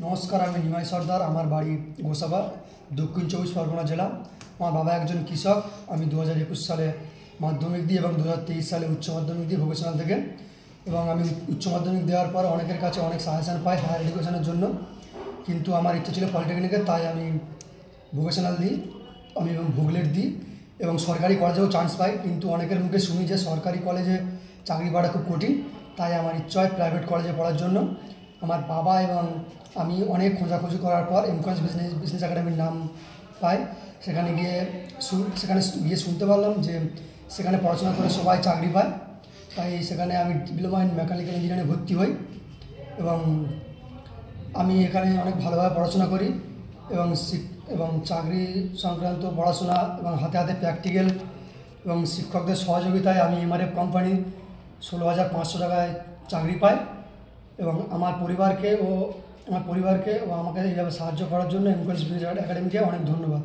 নমস্কার, আমি নিমাই সর্দার। আমার বাড়ি গোসাবা, দক্ষিণ চব্বিশ পরগনা জেলা। আমার বাবা একজন কৃষক। আমি 2021 সালে মাধ্যমিক দিই এবং 2023 সালে উচ্চ মাধ্যমিক দিই ভোকেশনাল থেকে। এবং আমি উচ্চ মাধ্যমিক দেওয়ার পর অনেকের কাছে অনেক সাজেশান পাই হায়ার এডুকেশনের জন্য, কিন্তু আমার ইচ্ছে ছিল পলিটেকনিকের, তাই আমি ভোকেশনাল দিই এবং ভুগলেট দিই এবং সরকারি কলেজেও চান্স পাই। কিন্তু অনেকের মুখে শুনি যে সরকারি কলেজে চাকরি পাওয়া খুব কঠিন, তাই আমার ইচ্ছা হয় প্রাইভেট কলেজে পড়ার জন্য। আমার বাবা এবং আমি অনেক খোঁজাখুঁজি করার পর এমকস বিজনেস একাডেমির নাম পাই। সেখানে গিয়ে শুনতে পারলাম যে সেখানে পড়াশোনা করে সবাই চাকরি পায়। তাই সেখানে আমি ডিপ্লোমা ইন মেকানিক্যাল ইঞ্জিনিয়ারিংয়ে ভর্তি হই এবং আমি এখানে অনেক ভালোভাবে পড়াশোনা করি এবং চাকরি সংক্রান্ত পড়াশোনা এবং হাতে হাতে প্র্যাকটিক্যাল এবং শিক্ষকদের সহযোগিতায় আমি এমআরএফ কোম্পানি 16,500 টাকায় চাকরি পাই। এবং আমার পরিবারকে ও আমাকে এইভাবে সাহায্য করার জন্য এমকস বিজনেস একাডেমিকে অনেক ধন্যবাদ।